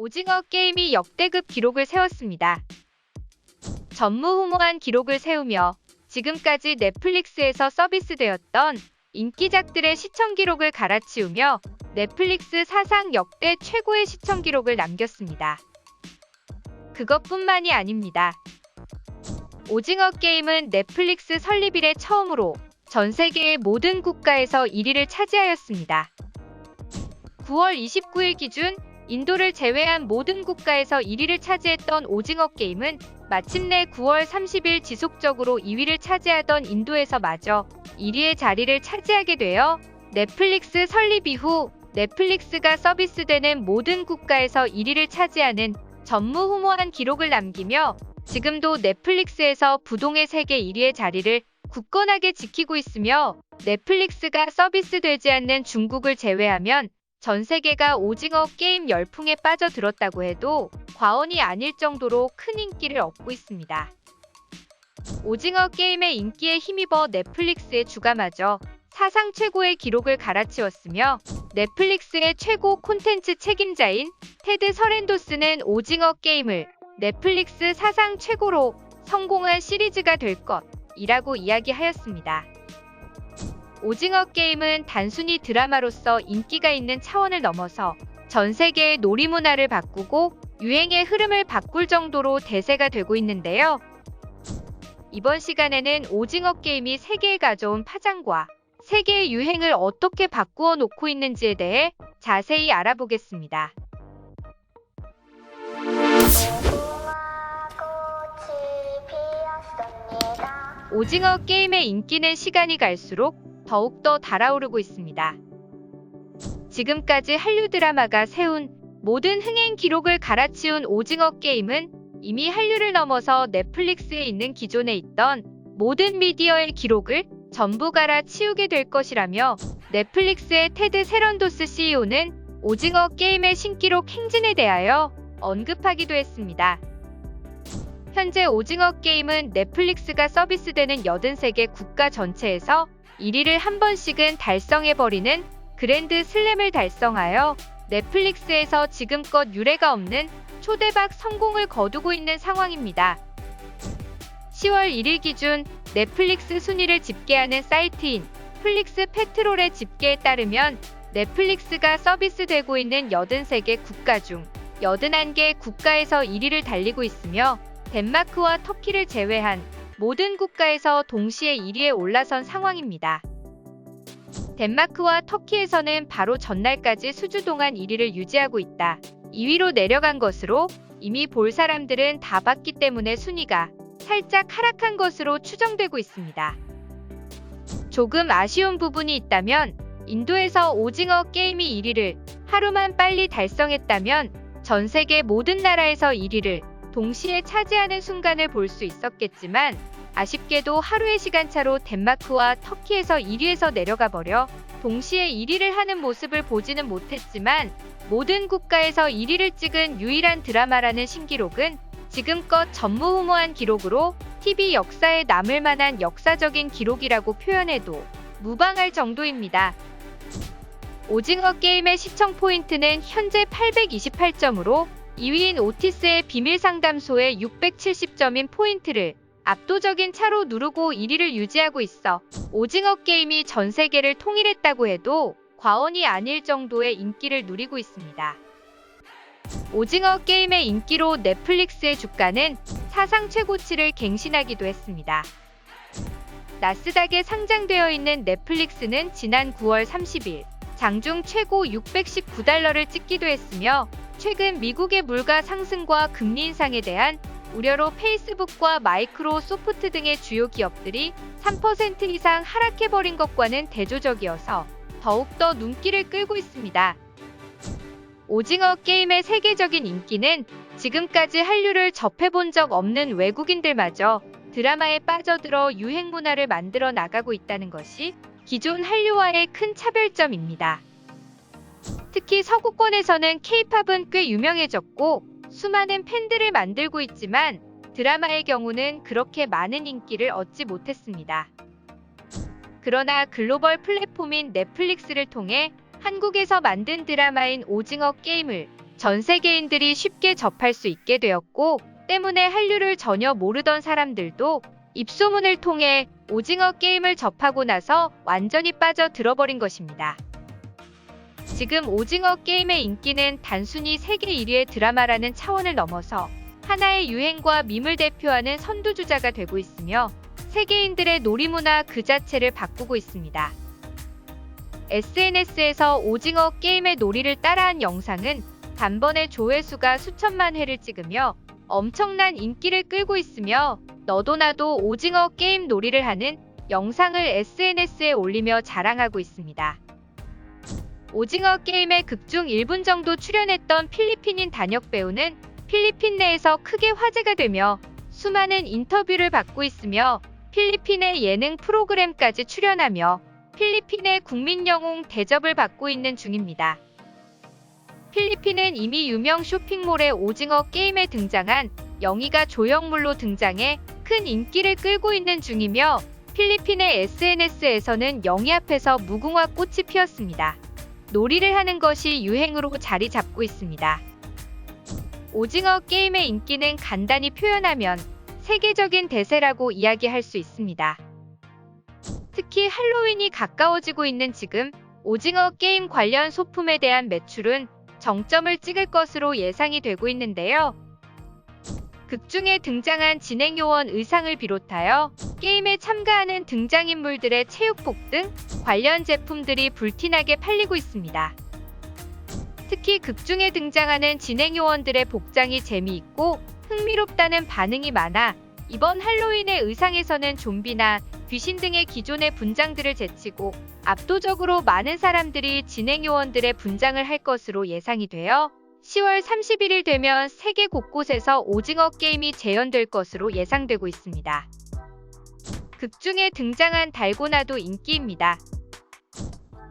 오징어 게임이 역대급 기록을 세웠습니다. 전무후무한 기록을 세우며 지금까지 넷플릭스에서 서비스되었던 인기작들의 시청 기록을 갈아치우며 넷플릭스 사상 역대 최고의 시청 기록을 남겼습니다. 그것뿐만이 아닙니다. 오징어 게임은 넷플릭스 설립 이래 처음으로 전 세계의 모든 국가에서 1위를 차지하였습니다. 9월 29일 기준 인도를 제외한 모든 국가에서 1위를 차지했던 오징어 게임은 마침내 9월 30일 지속적으로 2위를 차지하던 인도에서 마저 1위의 자리를 차지하게 되어 넷플릭스 설립 이후 넷플릭스가 서비스되는 모든 국가에서 1위를 차지하는 전무후무한 기록을 남기며 지금도 넷플릭스에서 부동의 세계 1위의 자리를 굳건하게 지키고 있으며 넷플릭스가 서비스되지 않는 중국을 제외하면 전 세계가 오징어 게임 열풍에 빠져들었다고 해도 과언이 아닐 정도로 큰 인기를 얻고 있습니다. 오징어 게임의 인기에 힘입어 넷플릭스의 주가마저 사상 최고의 기록을 갈아치웠으며 넷플릭스의 최고 콘텐츠 책임자인 테드 서렌도스는 오징어 게임을 넷플릭스 사상 최고로 성공한 시리즈가 될 것이라고 이야기하였습니다. 오징어 게임은 단순히 드라마로서 인기가 있는 차원을 넘어서 전 세계의 놀이문화를 바꾸고 유행의 흐름을 바꿀 정도로 대세가 되고 있는데요. 이번 시간에는 오징어 게임이 세계에 가져온 파장과 세계의 유행을 어떻게 바꾸어 놓고 있는지에 대해 자세히 알아보겠습니다. 오징어 게임의 인기는 시간이 갈수록 더욱더 달아오르고 있습니다. 지금까지 한류 드라마가 세운 모든 흥행 기록을 갈아치운 오징어 게임은 이미 한류를 넘어서 넷플릭스에 있는 기존에 있던 모든 미디어의 기록을 전부 갈아치우게 될 것이라며 넷플릭스의 테드 세런도스 CEO는 오징어 게임의 신기록 행진에 대하여 언급하기도 했습니다. 현재 오징어 게임은 넷플릭스가 서비스되는 83개 국가 전체에서 1위를 한 번씩은 달성해버리는 그랜드 슬램을 달성하여 넷플릭스에서 지금껏 유례가 없는 초대박 성공을 거두고 있는 상황입니다. 10월 1일 기준 넷플릭스 순위를 집계하는 사이트인 플릭스 페트롤의 집계에 따르면 넷플릭스가 서비스되고 있는 83개 국가 중 81개 국가에서 1위를 달리고 있으며 덴마크와 터키를 제외한 모든 국가에서 동시에 1위에 올라선 상황입니다. 덴마크와 터키에서는 바로 전날까지 수주 동안 1위를 유지하고 있다. 2위로 내려간 것으로 이미 볼 사람들은 다 봤기 때문에 순위가 살짝 하락한 것으로 추정되고 있습니다. 조금 아쉬운 부분이 있다면 인도에서 오징어 게임이 1위를 하루만 빨리 달성했다면 전 세계 모든 나라에서 1위를 동시에 차지하는 순간을 볼 수 있었겠지만 아쉽게도 하루의 시간차로 덴마크와 터키에서 1위에서 내려가 버려 동시에 1위를 하는 모습을 보지는 못했지만 모든 국가에서 1위를 찍은 유일한 드라마라는 신기록은 지금껏 전무후무한 기록으로 TV 역사에 남을 만한 역사적인 기록이라고 표현해도 무방할 정도입니다. 오징어 게임의 시청 포인트는 현재 828점으로 2위인 오티스의 비밀상담소의 670점인 포인트를 압도적인 차로 누르고 1위를 유지하고 있어 오징어 게임이 전 세계를 통일했다고 해도 과언이 아닐 정도의 인기를 누리고 있습니다. 오징어 게임의 인기로 넷플릭스의 주가는 사상 최고치를 갱신하기도 했습니다. 나스닥에 상장되어 있는 넷플릭스는 지난 9월 30일 장중 최고 619달러를 찍기도 했으며 최근 미국의 물가 상승과 금리 인상에 대한 우려로 페이스북과 마이크로소프트 등의 주요 기업들이 3% 이상 하락해버린 것과는 대조적이어서 더욱더 눈길을 끌고 있습니다. 오징어 게임의 세계적인 인기는 지금까지 한류를 접해본 적 없는 외국인들마저 드라마에 빠져들어 유행 문화를 만들어 나가고 있다는 것이 기존 한류와의 큰 차별점입니다. 특히 서구권에서는 K-팝은 꽤 유명해졌고 수많은 팬들을 만들고 있지만 드라마의 경우는 그렇게 많은 인기를 얻지 못했습니다. 그러나 글로벌 플랫폼인 넷플릭스를 통해 한국에서 만든 드라마인 오징어 게임을 전 세계인들이 쉽게 접할 수 있게 되었고, 때문에 한류를 전혀 모르던 사람들도 입소문을 통해 오징어 게임을 접하고 나서 완전히 빠져들어버린 것입니다. 지금 오징어 게임의 인기는 단순히 세계 1위의 드라마라는 차원을 넘어서 하나의 유행과 밈을 대표하는 선두주자가 되고 있으며 세계인들의 놀이문화 그 자체를 바꾸고 있습니다. SNS에서 오징어 게임의 놀이를 따라한 영상은 단번에 조회수가 수천만 회를 찍으며 엄청난 인기를 끌고 있으며 너도 나도 오징어 게임 놀이를 하는 영상을 SNS에 올리며 자랑하고 있습니다. 오징어 게임에 극중 1분 정도 출연했던 필리핀인 단역 배우는 필리핀 내에서 크게 화제가 되며 수많은 인터뷰를 받고 있으며 필리핀의 예능 프로그램까지 출연하며 필리핀의 국민 영웅 대접을 받고 있는 중입니다. 필리핀은 이미 유명 쇼핑몰의 오징어 게임에 등장한 영희가 조형물로 등장해 큰 인기를 끌고 있는 중이며 필리핀의 SNS에서는 영희 앞에서 무궁화 꽃이 피었습니다. 놀이를 하는 것이 유행으로 자리 잡고 있습니다. 오징어 게임의 인기는 간단히 표현하면 세계적인 대세라고 이야기할 수 있습니다. 특히 할로윈이 가까워지고 있는 지금 오징어 게임 관련 소품에 대한 매출은 정점을 찍을 것으로 예상이 되고 있는데요. 극중에 등장한 진행요원 의상을 비롯하여 게임에 참가하는 등장인물들의 체육복 등 관련 제품들이 불티나게 팔리고 있습니다. 특히 극중에 등장하는 진행요원들의 복장이 재미있고 흥미롭다는 반응이 많아 이번 할로윈의 의상에서는 좀비나 귀신 등의 기존의 분장들을 제치고 압도적으로 많은 사람들이 진행요원들의 분장을 할 것으로 예상이 되어 10월 31일 되면 세계 곳곳에서 오징어 게임이 재현될 것으로 예상되고 있습니다. 극중에 등장한 달고나도 인기입니다.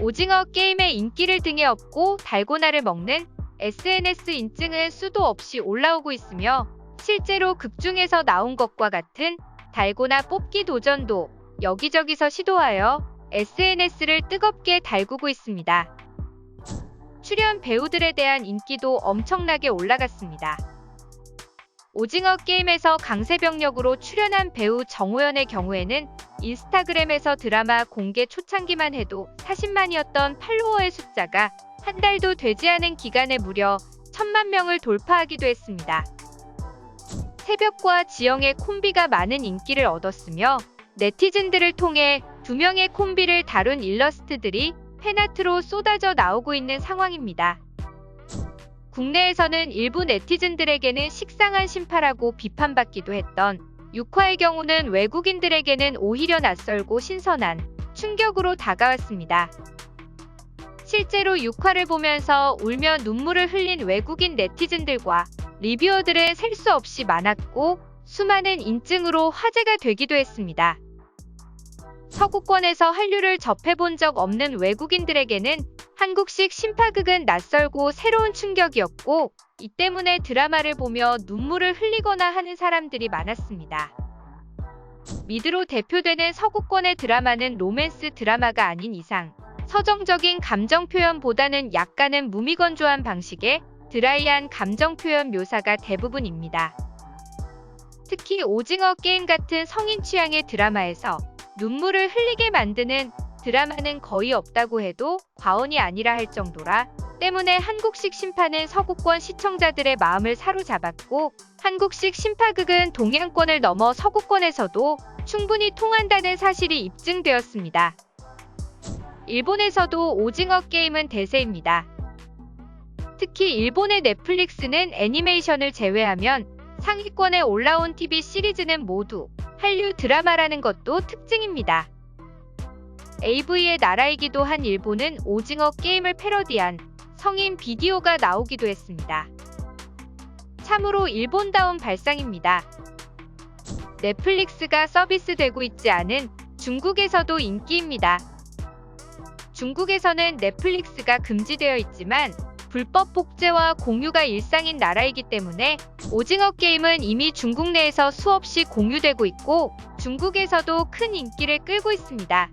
오징어 게임의 인기를 등에 업고 달고나를 먹는 SNS 인증은 수도 없이 올라오고 있으며 실제로 극중에서 나온 것과 같은 달고나 뽑기 도전도 여기저기서 시도하여 SNS를 뜨겁게 달구고 있습니다. 출연 배우들에 대한 인기도 엄청나게 올라갔습니다. 오징어 게임에서 강세병력으로 출연한 배우 정호연의 경우에는 인스타그램에서 드라마 공개 초창기만 해도 40만이었던 팔로워의 숫자가 한 달도 되지 않은 기간에 무려 1000만 명을 돌파하기도 했습니다. 새벽과 지영의 콤비가 많은 인기를 얻었으며 네티즌들을 통해 두 명의 콤비를 다룬 일러스트들이 팬아트로 쏟아져 나오고 있는 상황입니다. 국내에서는 일부 네티즌들에게는 식상한 신파라고 비판받기도 했던 6화의 경우는 외국인들에게는 오히려 낯설고 신선한 충격으로 다가왔습니다. 실제로 6화를 보면서 울며 눈물을 흘린 외국인 네티즌들과 리뷰어들은 셀 수 없이 많았고 수많은 인증으로 화제가 되기도 했습니다. 서구권에서 한류를 접해본 적 없는 외국인들에게는 한국식 신파극은 낯설고 새로운 충격이었고 이 때문에 드라마를 보며 눈물을 흘리거나 하는 사람들이 많았습니다. 미드로 대표되는 서구권의 드라마는 로맨스 드라마가 아닌 이상 서정적인 감정 표현보다는 약간은 무미건조한 방식의 드라이한 감정 표현 묘사가 대부분입니다. 특히 오징어 게임 같은 성인 취향의 드라마에서 눈물을 흘리게 만드는 드라마는 거의 없다고 해도 과언이 아니라 할 정도라 때문에 한국식 신파는 서구권 시청자들의 마음을 사로잡았고 한국식 신파극은 동양권을 넘어 서구권에서도 충분히 통한다는 사실이 입증되었습니다. 일본에서도 오징어 게임은 대세입니다. 특히 일본의 넷플릭스는 애니메이션을 제외하면 상위권에 올라온 TV 시리즈는 모두 한류 드라마라는 것도 특징입니다. AV의 나라이기도 한 일본은 오징어 게임을 패러디한 성인 비디오가 나오기도 했습니다. 참으로 일본다운 발상입니다. 넷플릭스가 서비스되고 있지 않은 중국에서도 인기입니다. 중국에서는 넷플릭스가 금지되어 있지만 불법 복제와 공유가 일상인 나라이기 때문에 오징어 게임은 이미 중국 내에서 수없이 공유되고 있고 중국에서도 큰 인기를 끌고 있습니다.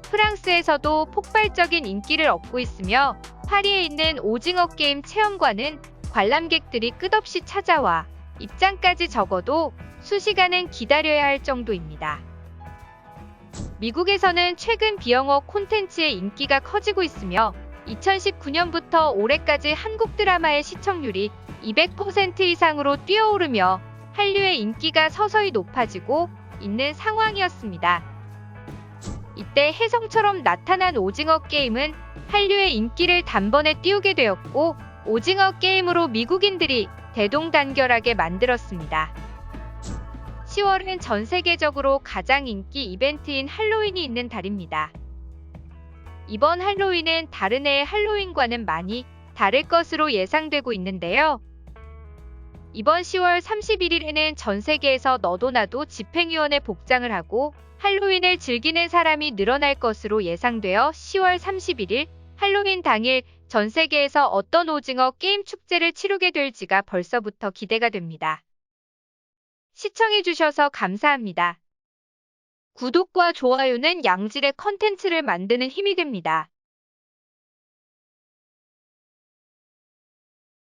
프랑스에서도 폭발적인 인기를 얻고 있으며 파리에 있는 오징어 게임 체험관은 관람객들이 끝없이 찾아와 입장까지 적어도 수시간은 기다려야 할 정도입니다. 미국에서는 최근 비영어 콘텐츠의 인기가 커지고 있으며 2019년부터 올해까지 한국 드라마의 시청률이 200% 이상으로 뛰어오르며 한류의 인기가 서서히 높아지고 있는 상황이었습니다. 이때 혜성처럼 나타난 오징어 게임은 한류의 인기를 단번에 띄우게 되었고 오징어 게임으로 미국인들이 대동단결하게 만들었습니다. 10월은 전 세계적으로 가장 인기 이벤트인 할로윈이 있는 달입니다. 이번 할로윈은 다른 해의 할로윈과는 많이 다를 것으로 예상되고 있는데요. 이번 10월 31일에는 전 세계에서 너도 나도 집행위원회 복장을 하고 할로윈을 즐기는 사람이 늘어날 것으로 예상되어 10월 31일 할로윈 당일 전 세계에서 어떤 오징어 게임 축제를 치르게 될지가 벌써부터 기대가 됩니다. 시청해주셔서 감사합니다. 구독과 좋아요는 양질의 컨텐츠를 만드는 힘이 됩니다.